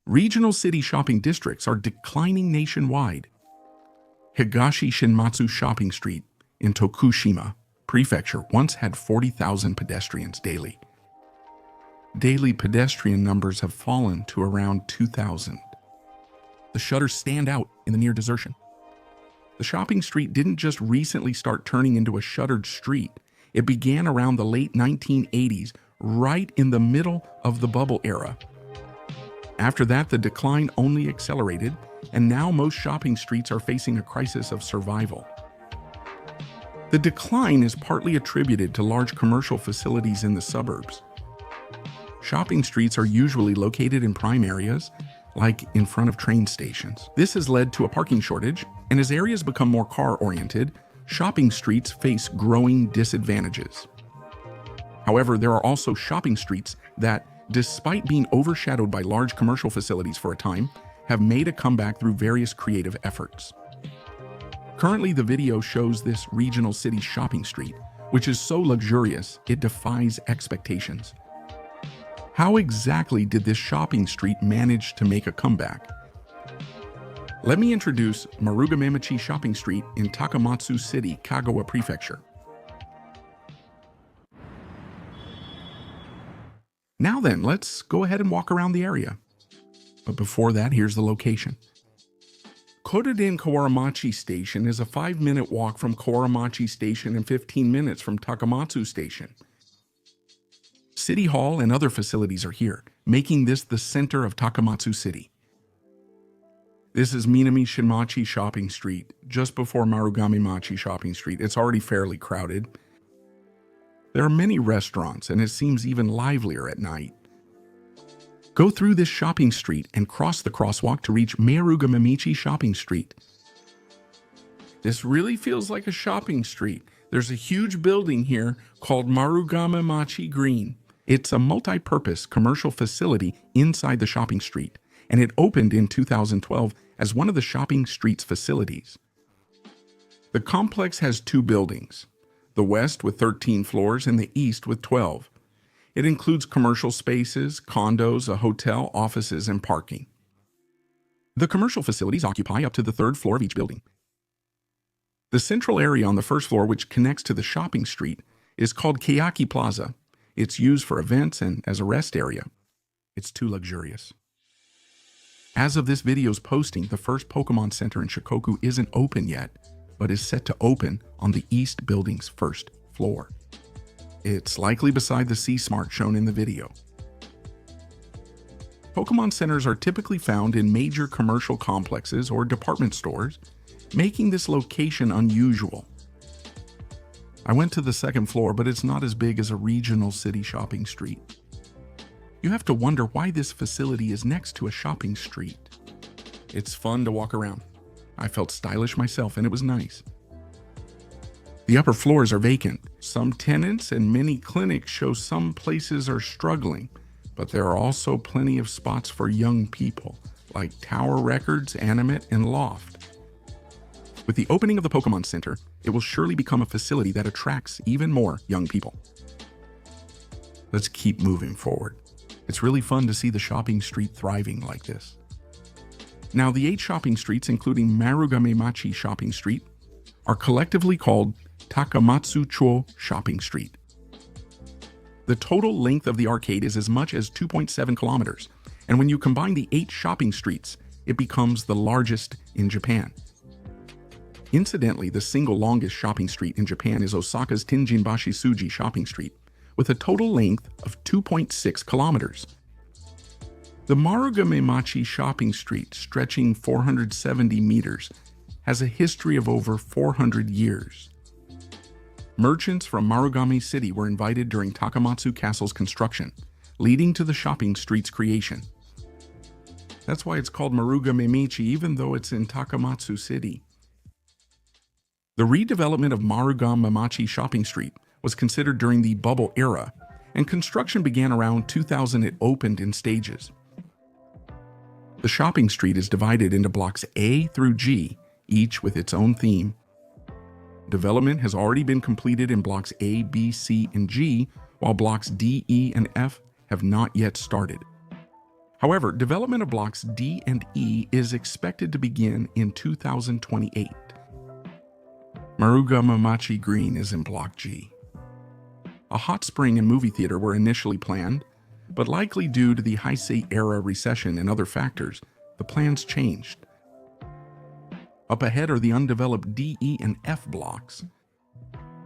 Regional city shopping districts are declining nationwide. Higashi Shinmatsu Shopping Street in Tokushima Prefecture once had 40,000 pedestrians daily. Daily pedestrian numbers have fallen to around 2,000. The shutters stand out in the near desertion. The shopping street didn't just recently start turning into a shuttered street. It began around the late 1980s, right in the middle of the bubble era. After that, the decline only accelerated, and now most shopping streets are facing a crisis of survival. The decline is partly attributed to large commercial facilities in the suburbs. Shopping streets are usually located in prime areas, like in front of train stations. This has led to a parking shortage, and as areas become more car-oriented, shopping streets face growing disadvantages. However, there are also shopping streets that, despite being overshadowed by large commercial facilities for a time, have made a comeback through various creative efforts. Currently, the video shows this regional city shopping street, which is so luxurious it defies expectations. How exactly did this shopping street manage to make a comeback? Let me introduce Marugamemachi Shopping Street in Takamatsu City, Kagawa Prefecture. Now then, let's go ahead and walk around the area. But before that, here's the location. Kododen Kawaramachi Station is a 5-minute walk from Kawaramachi Station and 15 minutes from Takamatsu Station. City Hall and other facilities are here, making this the center of Takamatsu City. This is Minami Shinmachi Shopping Street, just before Marugamemachi Shopping Street. It's already fairly crowded. There are many restaurants, and it seems even livelier at night. Go through this shopping street and cross the crosswalk to reach Marugamemachi Shopping Street. This really feels like a shopping street. There's a huge building here called Marugamemachi Green. It's a multi-purpose commercial facility inside the shopping street, and it opened in 2012 as one of the shopping street's facilities. The complex has 2 buildings, the west with 13 floors and the east with 12. It includes commercial spaces, condos, a hotel, offices, and parking. The commercial facilities occupy up to the 3rd floor of each building. The central area on the 1st floor, which connects to the shopping street, is called Keyaki Plaza. It's used for events and as a rest area. It's too luxurious. As of this video's posting, the first Pokemon Center in Shikoku isn't open yet, but is set to open on the east building's 1st floor. It's likely beside the C-Smart shown in the video. Pokemon Centers are typically found in major commercial complexes or department stores, making this location unusual. I went to the 2nd floor, but it's not as big as a regional city shopping street. You have to wonder why this facility is next to a shopping street. It's fun to walk around. I felt stylish myself, and it was nice. The upper floors are vacant. Some tenants and many clinics show some places are struggling, but there are also plenty of spots for young people, like Tower Records, Animate, and Loft. With the opening of the Pokemon Center, it will surely become a facility that attracts even more young people. Let's keep moving forward. It's really fun to see the shopping street thriving like this. Now, the 8 shopping streets, including Marugamemachi Shopping Street, are collectively called Takamatsu Chuo Shopping Street. The total length of the arcade is as much as 2.7 kilometers, and when you combine the 8 shopping streets, it becomes the largest in Japan. Incidentally, the single longest shopping street in Japan is Osaka's Tenjinbashi Suji Shopping Street, with a total length of 2.6 kilometers. The Marugamemachi Shopping Street, stretching 470 meters, has a history of over 400 years. Merchants from Marugame City were invited during Takamatsu Castle's construction, leading to the shopping street's creation. That's why it's called Marugamemachi, even though it's in Takamatsu City. The redevelopment of Marugamemachi Shopping Street was considered during the bubble era, and construction began around 2000. It opened in stages. The shopping street is divided into blocks A through G, each with its own theme. Development has already been completed in blocks A, B, C, and G, while blocks D, E, and F have not yet started. However, development of blocks D and E is expected to begin in 2028. Marugamemachi Green is in Block G. A hot spring and movie theater were initially planned, but likely due to the Heisei-era recession and other factors, the plans changed. Up ahead are the undeveloped D, E, and F blocks.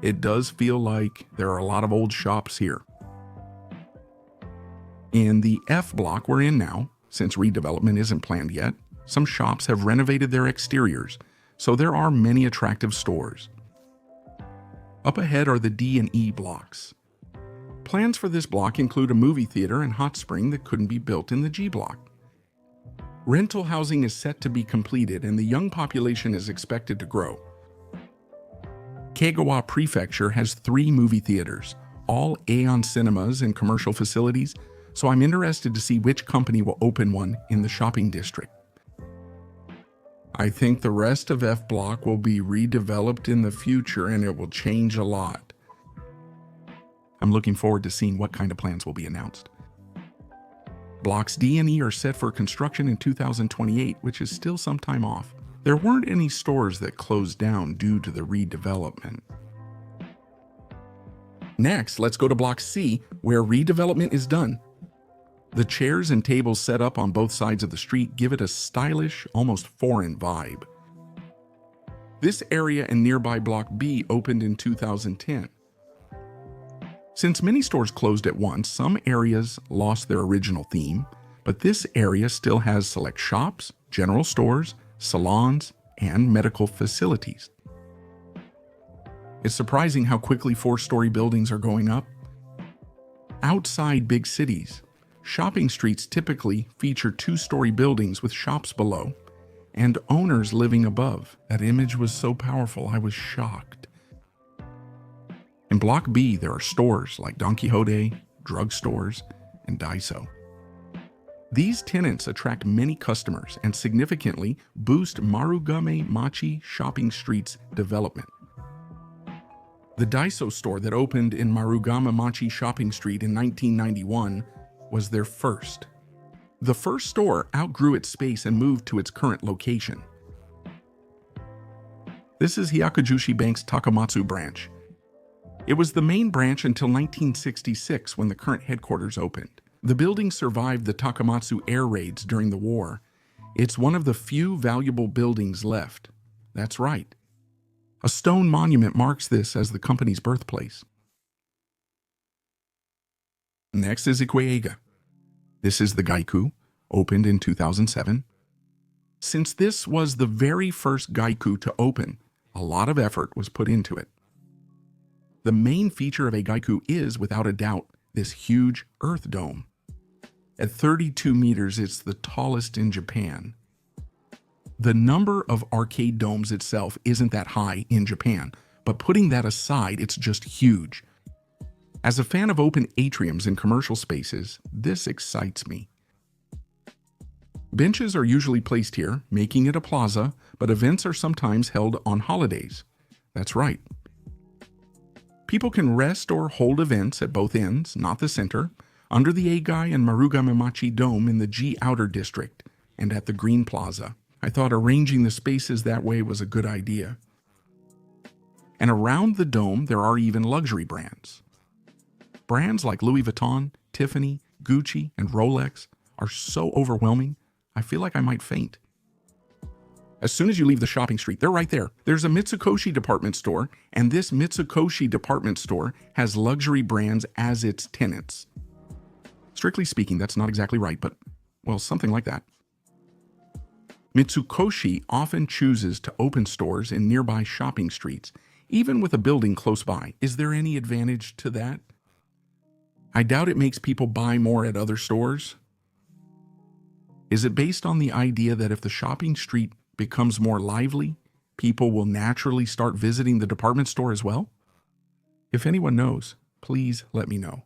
It does feel like there are a lot of old shops here. In the F block we're in now, since redevelopment isn't planned yet, some shops have renovated their exteriors, so there are many attractive stores. Up ahead are the D and E blocks. Plans for this block include a movie theater and hot spring that couldn't be built in the G block. Rental housing is set to be completed and the young population is expected to grow. Kagawa Prefecture has 3 movie theaters, all Aeon cinemas and commercial facilities, so I'm interested to see which company will open one in the shopping district. I think the rest of F Block will be redeveloped in the future and it will change a lot. I'm looking forward to seeing what kind of plans will be announced. Blocks D and E are set for construction in 2028, which is still some time off. There weren't any stores that closed down due to the redevelopment. Next, let's go to Block C, where redevelopment is done. The chairs and tables set up on both sides of the street give it a stylish, almost foreign vibe. This area and nearby Block B opened in 2010. Since many stores closed at once, some areas lost their original theme, but this area still has select shops, general stores, salons, and medical facilities. It's surprising how quickly 4-story buildings are going up. Outside big cities, shopping streets typically feature 2-story buildings with shops below and owners living above. That image was so powerful, I was shocked. In Block B, there are stores like Don Quixote, drugstores, and Daiso. These tenants attract many customers and significantly boost Marugamemachi shopping street's development. The Daiso store that opened in Marugamemachi shopping street in 1991 was their first. The first store outgrew its space and moved to its current location. This is Hyakujushi Bank's Takamatsu branch. It was the main branch until 1966 when the current headquarters opened. The building survived the Takamatsu air raids during the war. It's one of the few valuable buildings left. That's right. A stone monument marks this as the company's birthplace. Next is Ikueiga. This is the Gaiku, opened in 2007. Since this was the very first Gaiku to open, a lot of effort was put into it. The main feature of a Gaiku is, without a doubt, this huge earth dome. At 32 meters, it's the tallest in Japan. The number of arcade domes itself isn't that high in Japan, but putting that aside, it's just huge. As a fan of open atriums in commercial spaces, this excites me. Benches are usually placed here, making it a plaza, but events are sometimes held on holidays. That's right. People can rest or hold events at both ends, not the center, under the Eigai and Marugamemachi Dome in the G Outer District, and at the Green Plaza. I thought arranging the spaces that way was a good idea. And around the dome, there are even luxury brands. Brands like Louis Vuitton, Tiffany, Gucci, and Rolex are so overwhelming, I feel like I might faint. As soon as you leave the shopping street, they're right there. There's a Mitsukoshi department store, and this Mitsukoshi department store has luxury brands as its tenants. Strictly speaking, that's not exactly right, but, well, something like that. Mitsukoshi often chooses to open stores in nearby shopping streets, even with a building close by. Is there any advantage to that? I doubt it makes people buy more at other stores. Is it based on the idea that if the shopping street becomes more lively, people will naturally start visiting the department store as well? If anyone knows, please let me know.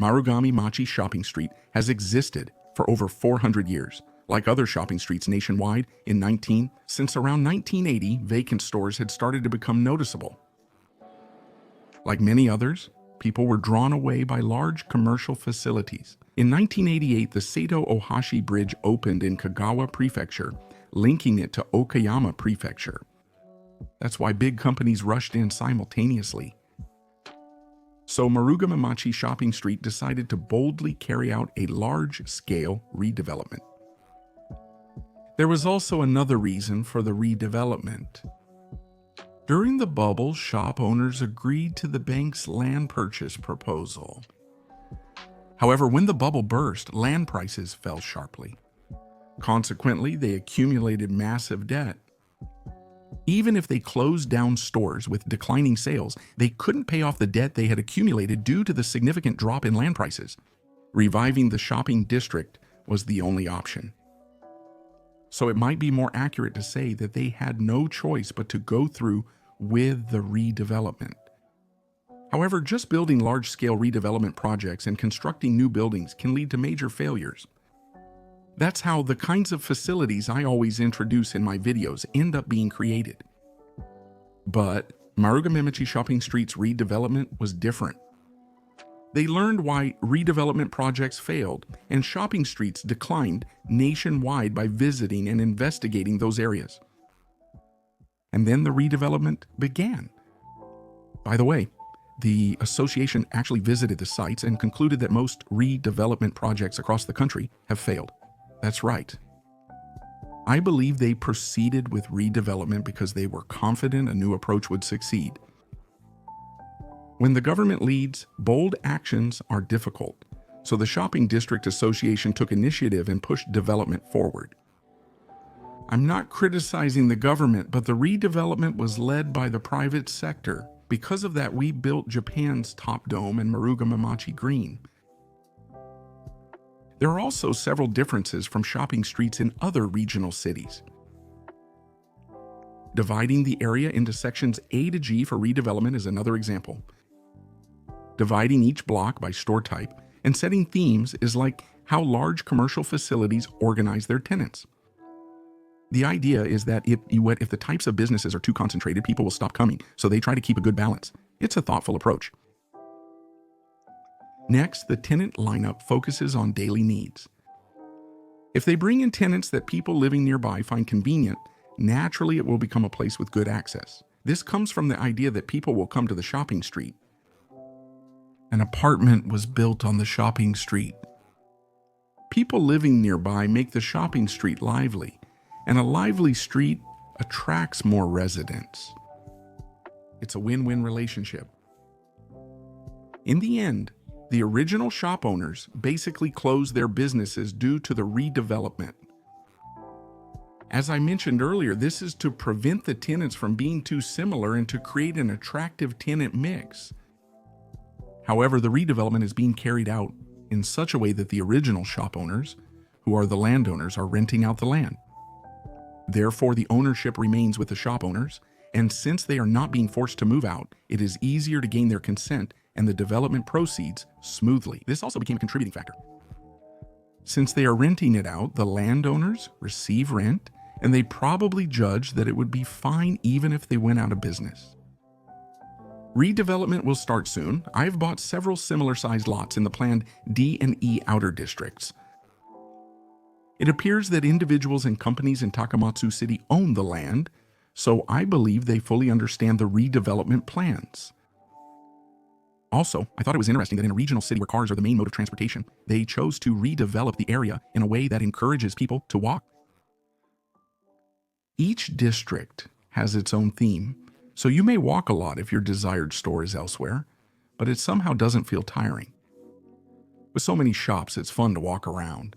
Marugamemachi Shopping Street has existed for over 400 years. Like other shopping streets nationwide, since around 1980, vacant stores had started to become noticeable. Like many others, People were drawn away by large commercial facilities. In 1988, the Seto Ohashi Bridge opened in Kagawa Prefecture, linking it to Okayama Prefecture. That's why big companies rushed in simultaneously. So Marugamemachi Shopping Street decided to boldly carry out a large-scale redevelopment. There was also another reason for the redevelopment. During the bubble, shop owners agreed to the bank's land purchase proposal. However, when the bubble burst, land prices fell sharply. Consequently, they accumulated massive debt. Even if they closed down stores with declining sales, they couldn't pay off the debt they had accumulated due to the significant drop in land prices. Reviving the shopping district was the only option. So it might be more accurate to say that they had no choice but to go through with the redevelopment. However, just building large-scale redevelopment projects and constructing new buildings can lead to major failures. That's how the kinds of facilities I always introduce in my videos end up being created. But Marugamemachi Shopping Street's redevelopment was different. They learned why redevelopment projects failed and shopping streets declined nationwide by visiting and investigating those areas. And then the redevelopment began. By the way, the association actually visited the sites and concluded that most redevelopment projects across the country have failed. That's right. I believe they proceeded with redevelopment because they were confident a new approach would succeed. When the government leads, bold actions are difficult, so the Shopping District Association took initiative and pushed development forward. I'm not criticizing the government, but the redevelopment was led by the private sector. Because of that, we built Japan's Top Dome and Marugamemachi Green. There are also several differences from shopping streets in other regional cities. Dividing the area into sections A to G for redevelopment is another example. Dividing each block by store type and setting themes is like how large commercial facilities organize their tenants. The idea is that if the types of businesses are too concentrated, people will stop coming, so they try to keep a good balance. It's a thoughtful approach. Next, the tenant lineup focuses on daily needs. If they bring in tenants that people living nearby find convenient, naturally it will become a place with good access. This comes from the idea that people will come to the shopping street. An apartment was built on the shopping street. People living nearby make the shopping street lively, and a lively street attracts more residents. It's a win-win relationship. In the end, the original shop owners basically closed their businesses due to the redevelopment. As I mentioned earlier, this is to prevent the tenants from being too similar and to create an attractive tenant mix. However, the redevelopment is being carried out in such a way that the original shop owners, who are the landowners, are renting out the land. Therefore, the ownership remains with the shop owners, and since they are not being forced to move out, it is easier to gain their consent and the development proceeds smoothly. This also became a contributing factor. Since they are renting it out, the landowners receive rent, and they probably judge that it would be fine even if they went out of business. Redevelopment will start soon. I've bought several similar-sized lots in the planned D and E outer districts. It appears that individuals and companies in Takamatsu City own the land, so I believe they fully understand the redevelopment plans. Also, I thought it was interesting that in a regional city where cars are the main mode of transportation, they chose to redevelop the area in a way that encourages people to walk. Each district has its own theme, so you may walk a lot if your desired store is elsewhere, but it somehow doesn't feel tiring. With so many shops, it's fun to walk around.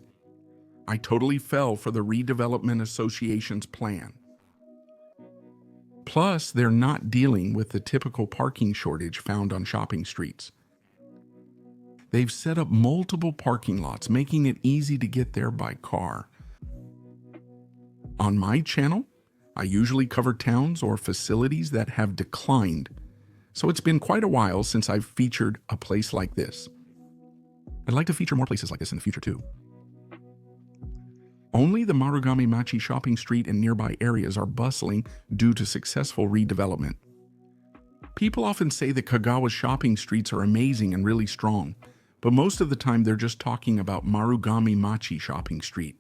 I totally fell for the Redevelopment Association's plan. Plus, they're not dealing with the typical parking shortage found on shopping streets. They've set up multiple parking lots, making it easy to get there by car. On my channel, I usually cover towns or facilities that have declined, so it's been quite a while since I've featured a place like this. I'd like to feature more places like this in the future too. Only the Marugamemachi shopping street and nearby areas are bustling due to successful redevelopment. People often say that Kagawa's shopping streets are amazing and really strong, but most of the time they're just talking about Marugamemachi shopping street.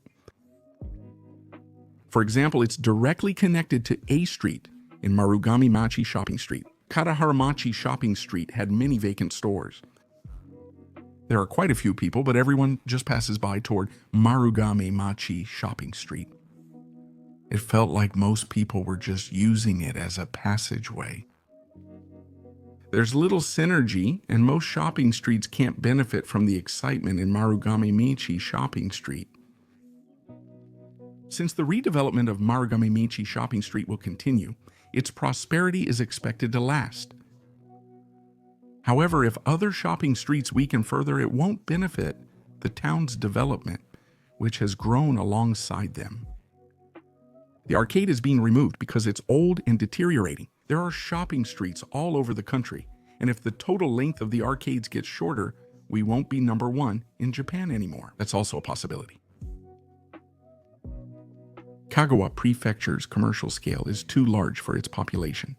For example, it's directly connected to A Street in Marugamemachi shopping street. Kataharamachi shopping street had many vacant stores. There are quite a few people, but everyone just passes by toward Marugamemachi shopping street. It felt like most people were just using it as a passageway. There's little synergy, and most shopping streets can't benefit from the excitement in Marugamemachi shopping street. Since the redevelopment of Marugamemachi shopping street will continue, its prosperity is expected to last. However, if other shopping streets weaken further, it won't benefit the town's development, which has grown alongside them. The arcade is being removed because it's old and deteriorating. There are shopping streets all over the country, and if the total length of the arcades gets shorter, we won't be number one in Japan anymore. That's also a possibility. Kagawa Prefecture's commercial scale is too large for its population.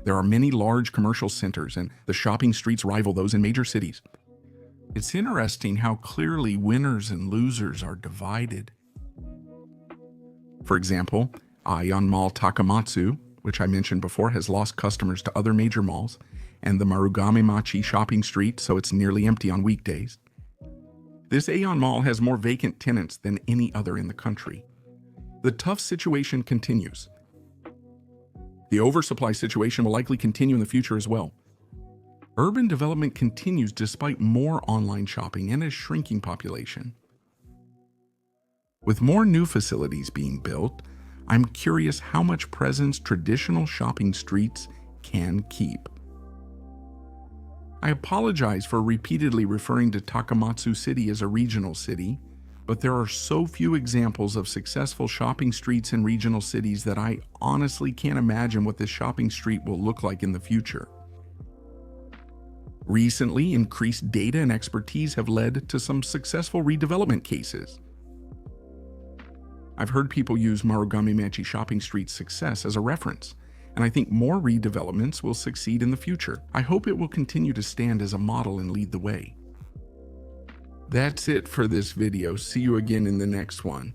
There are many large commercial centers, and the shopping streets rival those in major cities. It's interesting how clearly winners and losers are divided. For example, Aeon Mall Takamatsu, which I mentioned before, has lost customers to other major malls, and the Marugamemachi shopping street, so it's nearly empty on weekdays. This Aeon Mall has more vacant tenants than any other in the country. The tough situation continues. The oversupply situation will likely continue in the future as well. Urban development continues despite more online shopping and a shrinking population. With more new facilities being built, I'm curious how much presence traditional shopping streets can keep. I apologize for repeatedly referring to Takamatsu City as a regional city, but there are so few examples of successful shopping streets in regional cities that I honestly can't imagine what this shopping street will look like in the future. Recently, increased data and expertise have led to some successful redevelopment cases. I've heard people use Marugamemachi shopping street's success as a reference, and I think more redevelopments will succeed in the future. I hope it will continue to stand as a model and lead the way. That's it for this video. See you again in the next one.